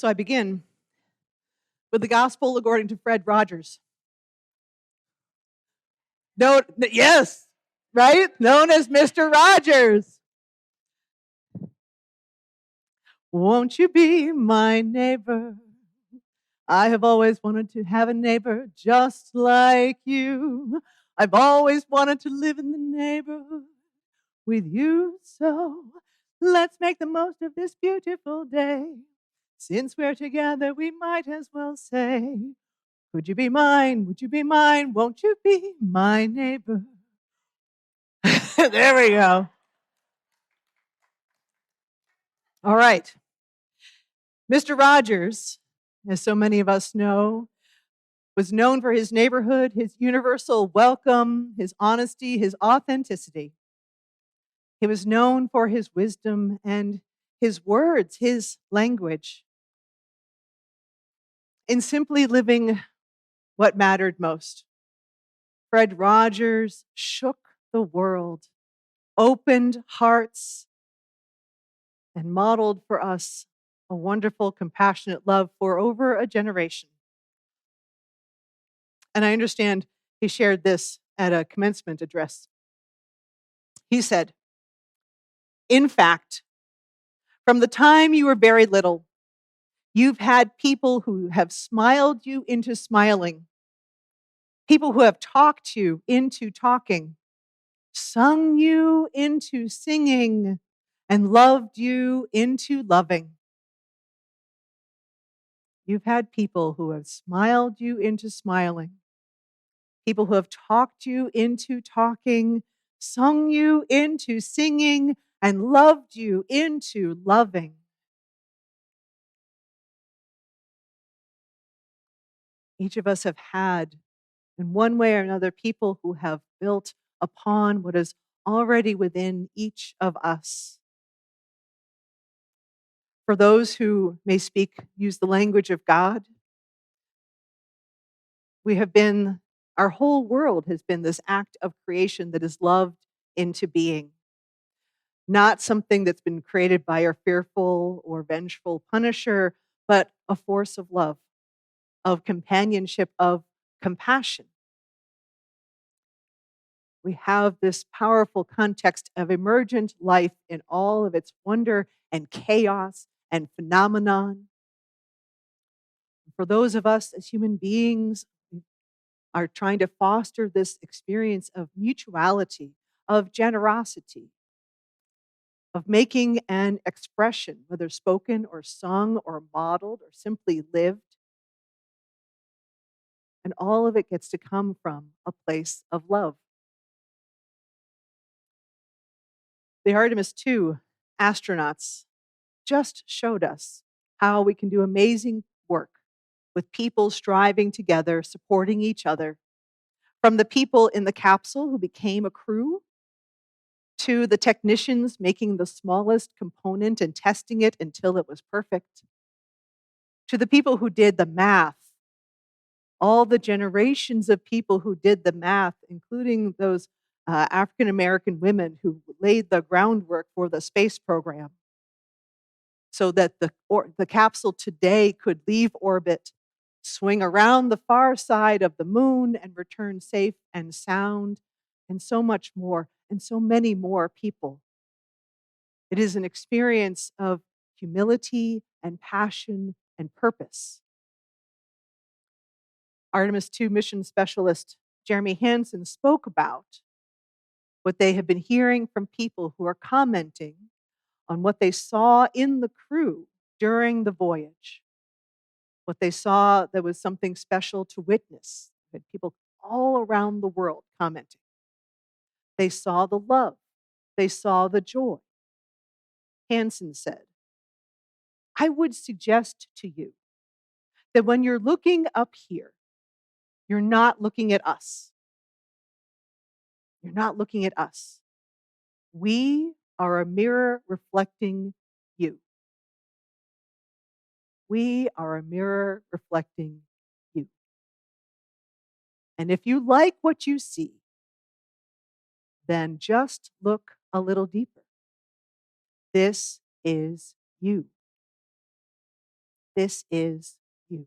So I begin with the gospel according to Fred Rogers. Yes, right? Known as Mr. Rogers. Won't you be my neighbor? I have always wanted to have a neighbor just like you. I've always wanted to live in the neighborhood with you. So let's make the most of this beautiful day. Since we're together, we might as well say, would you be mine? Would you be mine? Won't you be my neighbor? There we go. All right. Mr. Rogers, as so many of us know, was known for his neighborhood, his universal welcome, his honesty, his authenticity. He was known for his wisdom and his words, his language, in simply living what mattered most. Fred Rogers shook the world, opened hearts, and modeled for us a wonderful, compassionate love for over a generation. And I understand he shared this at a commencement address. He said, in fact, from the time you were very little, you've had people who have smiled you into smiling, people who have talked you into talking, sung you into singing, and loved you into loving. You've had people who have smiled you into smiling, people who have talked you into talking, sung you into singing, and loved you into loving. Each of us have had, in one way or another, people who have built upon what is already within each of us. For those who may use the language of God, our whole world has been this act of creation that is loved into being. Not something that's been created by a fearful or vengeful punisher, but a force of love, of companionship, of compassion. We have this powerful context of emergent life in all of its wonder and chaos and phenomenon. For those of us as human beings, we are trying to foster this experience of mutuality, of generosity, of making an expression, whether spoken or sung or modeled or simply lived. And all of it gets to come from a place of love. The Artemis II astronauts just showed us how we can do amazing work with people striving together, supporting each other. From the people in the capsule who became a crew, to the technicians making the smallest component and testing it until it was perfect, to the people who did the math, all the generations of people who did the math, including those African American women who laid the groundwork for the space program, so that the capsule today could leave orbit, swing around the far side of the moon, and return safe and sound, and so much more, and so many more people. It is an experience of humility and passion and purpose. Artemis II mission specialist Jeremy Hansen spoke about what they have been hearing from people who are commenting on what they saw in the crew during the voyage, what they saw that was something special to witness. We had people all around the world commenting. They saw the love. They saw the joy. Hansen said, I would suggest to you that when you're looking up here, you're not looking at us. You're not looking at us. We are a mirror reflecting you. We are a mirror reflecting you. And if you like what you see, then just look a little deeper. This is you. This is you.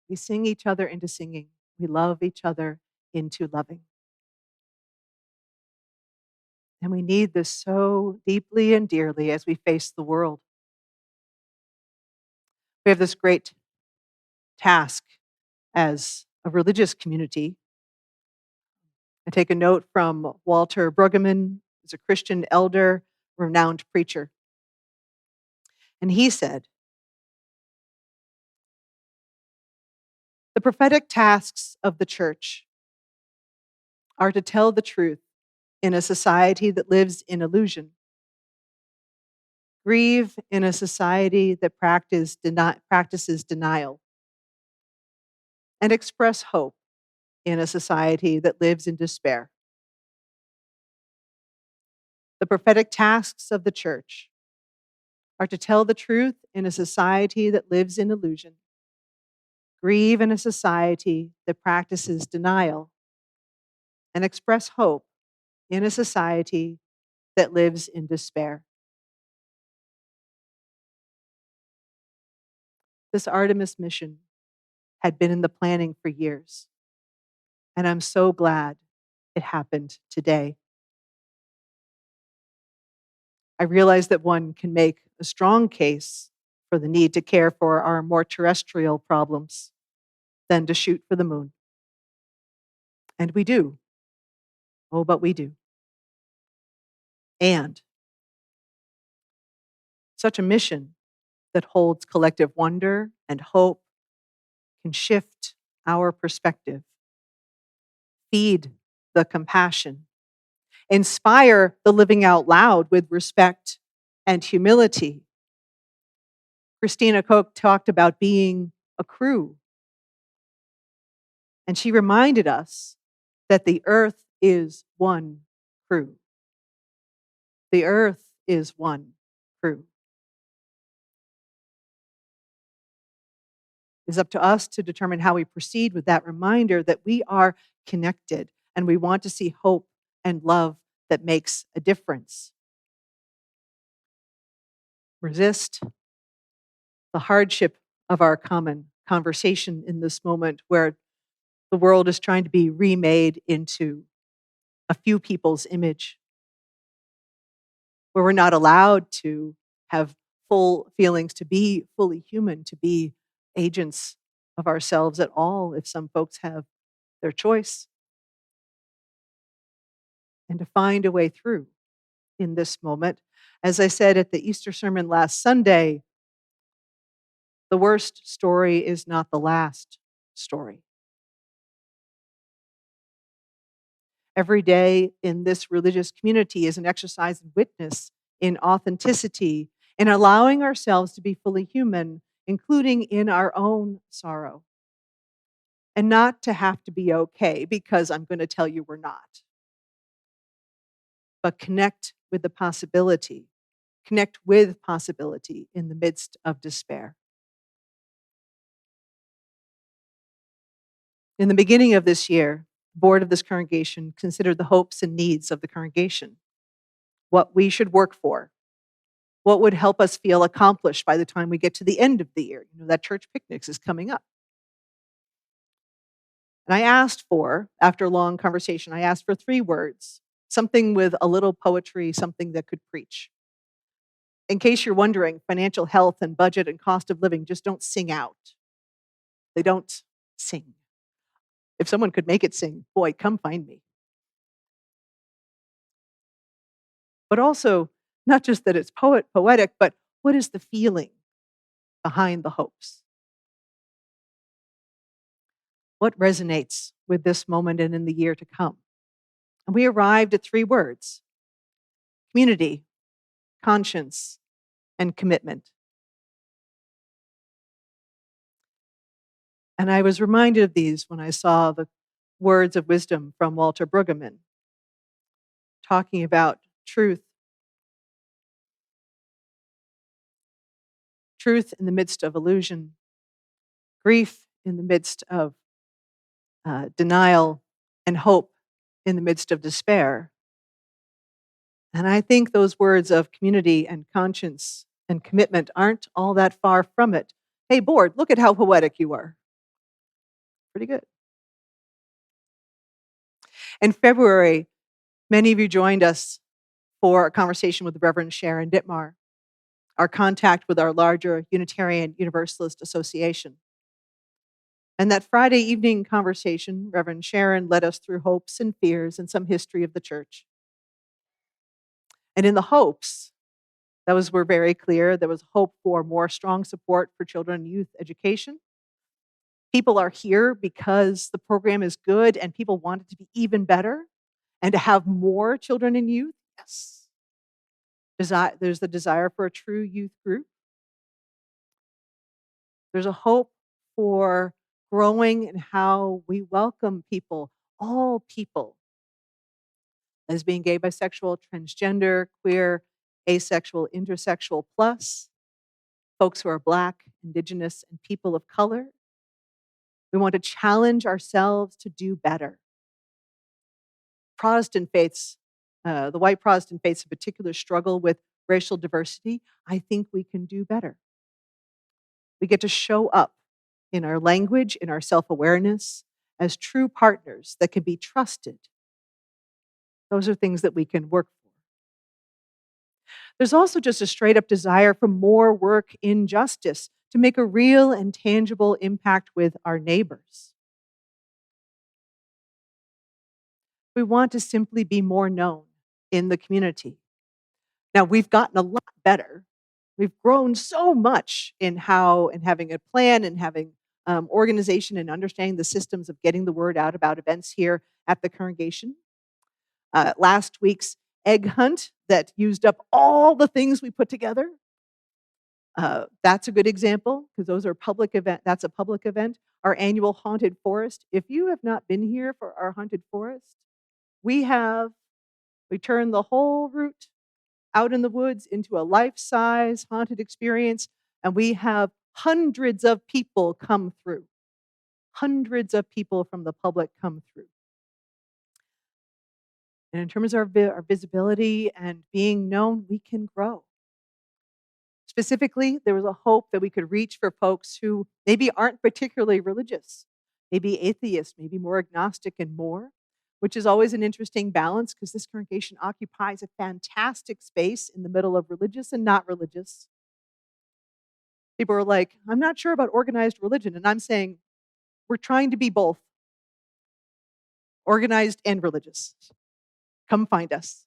We sing each other into singing. We love each other into loving. And we need this so deeply and dearly as we face the world. We have this great task as a religious community. I take a note from Walter Brueggemann, who's a Christian elder, renowned preacher. And he said, the prophetic tasks of the church are to tell the truth in a society that lives in illusion, grieve in a society that practices denial, and express hope in a society that lives in despair. The prophetic tasks of the church are to tell the truth in a society that lives in illusion, grieve in a society that practices denial, and express hope in a society that lives in despair. This Artemis mission had been in the planning for years, and I'm so glad it happened today. I realize that one can make a strong case for the need to care for our more terrestrial problems than to shoot for the moon. And we do. Oh, but we do. And such a mission that holds collective wonder and hope can shift our perspective, feed the compassion, inspire the living out loud with respect and humility. Christina Koch talked about being a crew, and she reminded us that the earth is one crew. The earth is one crew. It's up to us to determine how we proceed with that reminder that we are connected and we want to see hope and love that makes a difference. Resist the hardship of our common conversation in this moment where the world is trying to be remade into a few people's image, where we're not allowed to have full feelings, to be fully human, to be agents of ourselves at all, if some folks have their choice, and to find a way through in this moment. As I said at the Easter sermon last Sunday, the worst story is not the last story. Every day in this religious community is an exercise in witness, in authenticity, in allowing ourselves to be fully human, including in our own sorrow. And not to have to be okay, because I'm going to tell you we're not. But connect with possibility in the midst of despair. In the beginning of this year, the board of this congregation considered the hopes and needs of the congregation, what we should work for, what would help us feel accomplished by the time we get to the end of the year. You know, that church picnics is coming up. And I asked for, after a long conversation, I asked for 3 words, something with a little poetry, something that could preach. In case you're wondering, financial health and budget and cost of living just don't sing out. They don't sing. If someone could make it sing, boy, come find me. But also, not just that it's poetic, but what is the feeling behind the hopes? What resonates with this moment and in the year to come? And we arrived at 3 words: community, conscience, and commitment. And I was reminded of these when I saw the words of wisdom from Walter Brueggemann, talking about truth in the midst of illusion, grief in the midst of denial, and hope in the midst of despair. And I think those words of community and conscience and commitment aren't all that far from it. Hey, board, look at how poetic you are. Pretty good. In February, many of you joined us for a conversation with Reverend Sharon Dittmar, our contact with our larger Unitarian Universalist Association. And that Friday evening conversation, Reverend Sharon led us through hopes and fears and some history of the church. And in the hopes, those were very clear. There was hope for more strong support for children and youth education. People are here because the program is good and people want it to be even better and to have more children and youth. Yes. There's the desire for a true youth group. There's a hope for growing in how we welcome people, all people, as being gay, bisexual, transgender, queer, asexual, intersexual, plus folks who are Black, Indigenous, and people of color. We want to challenge ourselves to do better. Protestant faiths, the white Protestant faiths in particular, struggle with racial diversity. I think we can do better. We get to show up in our language, in our self-awareness, as true partners that can be trusted. Those are things that we can work for. There's also just a straight up desire for more work in justice to make a real and tangible impact with our neighbors. We want to simply be more known in the community. Now, we've gotten a lot better. We've grown so much in having a plan and having organization and understanding the systems of getting the word out about events here at the congregation. Last week's egg hunt that used up all the things we put together. That's a good example because those are public event. That's a public event. Our annual haunted forest. If you have not been here for our haunted forest, we turned the whole route out in the woods into a life-size haunted experience, and we have hundreds of people come through. Hundreds of people from the public come through. And in terms of our visibility and being known, we can grow. Specifically, there was a hope that we could reach for folks who maybe aren't particularly religious, maybe atheist, maybe more agnostic and more, which is always an interesting balance because this congregation occupies a fantastic space in the middle of religious and not religious. People are like, I'm not sure about organized religion. And I'm saying, we're trying to be both organized and religious. Come find us.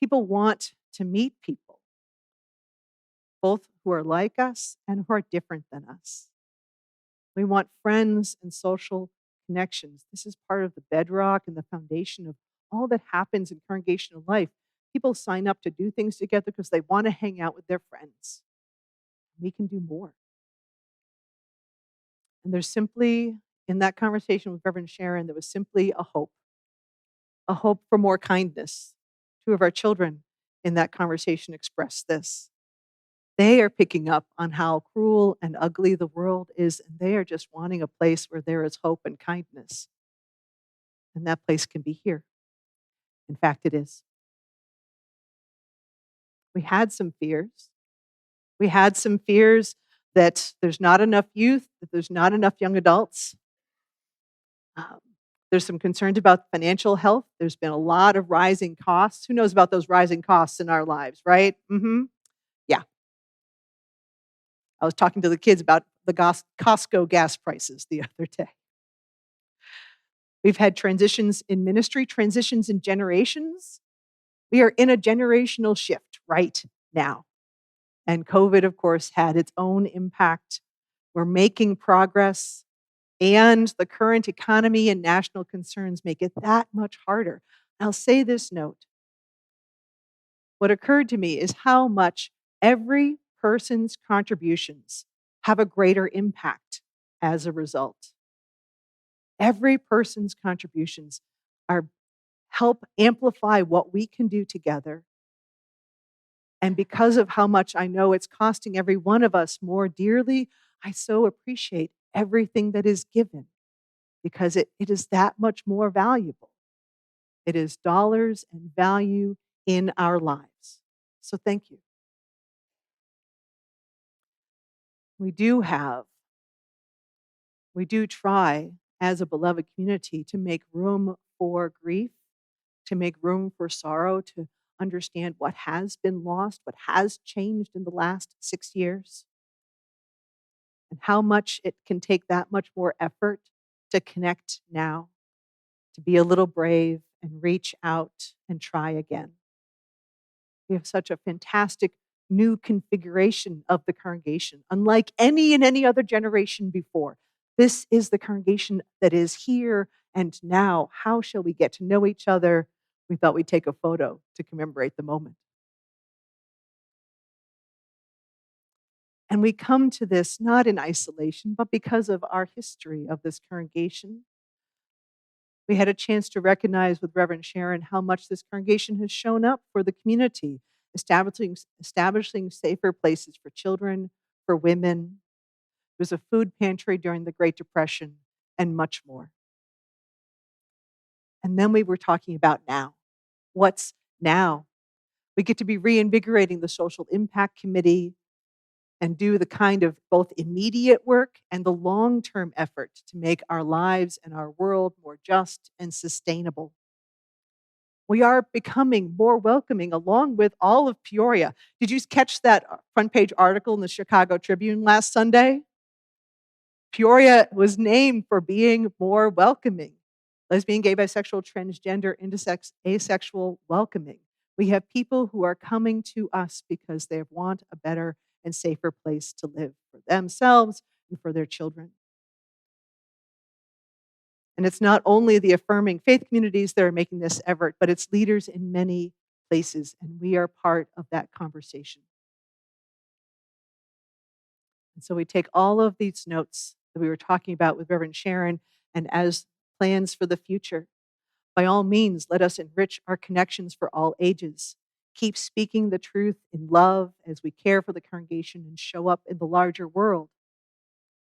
People want to meet people, both who are like us and who are different than us. We want friends and social connections. This is part of the bedrock and the foundation of all that happens in congregational life. People sign up to do things together because they want to hang out with their friends. We can do more. And there's simply, in that conversation with Reverend Sharon, there was simply a hope for more kindness. Two of our children in that conversation expressed this. They are picking up on how cruel and ugly the world is, and they are just wanting a place where there is hope and kindness. And that place can be here. In fact, it is. We had some fears. We had some fears that there's not enough youth, that there's not enough young adults. There's some concerns about financial health. There's been a lot of rising costs. Who knows about those rising costs in our lives, right? Yeah. I was talking to the kids about the Costco gas prices the other day. We've had transitions in ministry, transitions in generations. We are in a generational shift right now. And COVID, of course, had its own impact. We're making progress, and the current economy and national concerns make it that much harder. I'll say this note. What occurred to me is how much every person's contributions have a greater impact as a result. Every person's contributions help amplify what we can do together. And because of how much I know it's costing every one of us more dearly, I so appreciate everything that is given because it is that much more valuable. It is dollars and value in our lives. So thank you. We do have, we do try as a beloved community to make room for grief, to make room for sorrow, to understand what has been lost, what has changed in the last 6 years, and how much it can take that much more effort to connect now, to be a little brave and reach out and try again. We have such a fantastic new configuration of the congregation, unlike any and any other generation before. This is the congregation that is here and now. How shall we get to know each other? We thought we'd take a photo to commemorate the moment. And we come to this not in isolation, but because of our history of this congregation. We had a chance to recognize with Reverend Sharon how much this congregation has shown up for the community, establishing safer places for children, for women. There was a food pantry during the Great Depression, and much more. And then we were talking about now. What's now? We get to be reinvigorating the Social Impact Committee and do the kind of both immediate work and the long-term effort to make our lives and our world more just and sustainable. We are becoming more welcoming along with all of Peoria. Did you catch that front page article in the Chicago Tribune last Sunday? Peoria was named for being more welcoming. Lesbian, gay, bisexual, transgender, intersex, asexual, welcoming. We have people who are coming to us because they want a better and safer place to live for themselves and for their children. And it's not only the affirming faith communities that are making this effort, but it's leaders in many places, and we are part of that conversation. And so we take all of these notes that we were talking about with Reverend Sharon and as plans for the future. By all means, let us enrich our connections for all ages. Keep speaking the truth in love as we care for the congregation and show up in the larger world.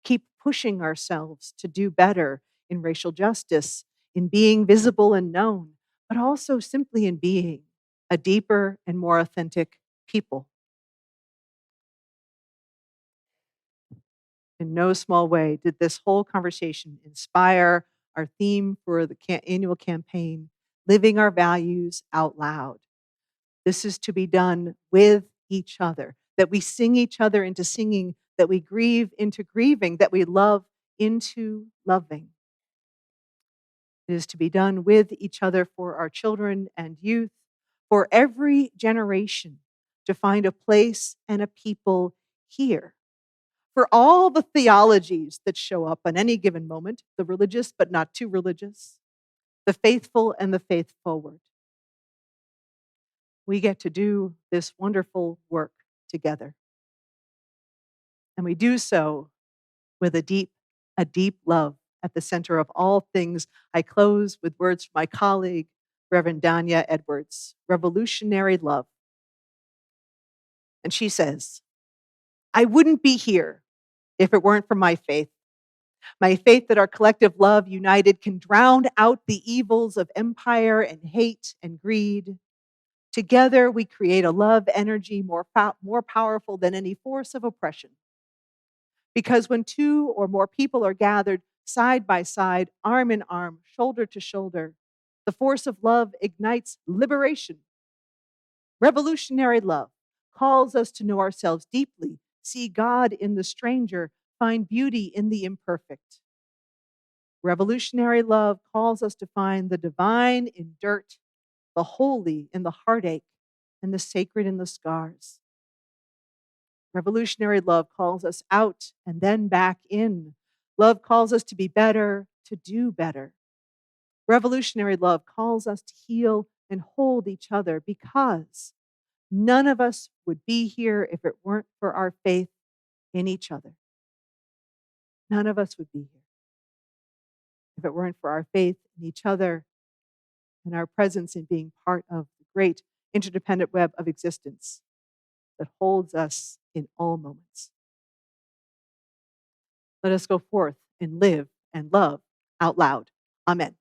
Keep pushing ourselves to do better in racial justice, in being visible and known, but also simply in being a deeper and more authentic people. In no small way did this whole conversation inspire our theme for the annual campaign, Living Our Values Out Loud. This is to be done with each other, that we sing each other into singing, that we grieve into grieving, that we love into loving. It is to be done with each other for our children and youth, for every generation to find a place and a people here. For all the theologies that show up on any given moment, the religious but not too religious, the faithful and the faith forward. We get to do this wonderful work together. And we do so with a deep love at the center of all things. I close with words from my colleague, Reverend Danya Edwards, revolutionary love. And she says, I wouldn't be here if it weren't for my faith. My faith that our collective love united can drown out the evils of empire and hate and greed. Together, we create a love energy more powerful than any force of oppression. Because when two or more people are gathered side by side, arm in arm, shoulder to shoulder, the force of love ignites liberation. Revolutionary love calls us to know ourselves deeply, see God in the stranger, find beauty in the imperfect. Revolutionary love calls us to find the divine in dirt, the holy in the heartache, and the sacred in the scars. Revolutionary love calls us out and then back in. Love calls us to be better, to do better. Revolutionary love calls us to heal and hold each other because none of us would be here if it weren't for our faith in each other. None of us would be here if it weren't for our faith in each other and our presence in being part of the great interdependent web of existence that holds us in all moments. Let us go forth and live and love out loud. Amen.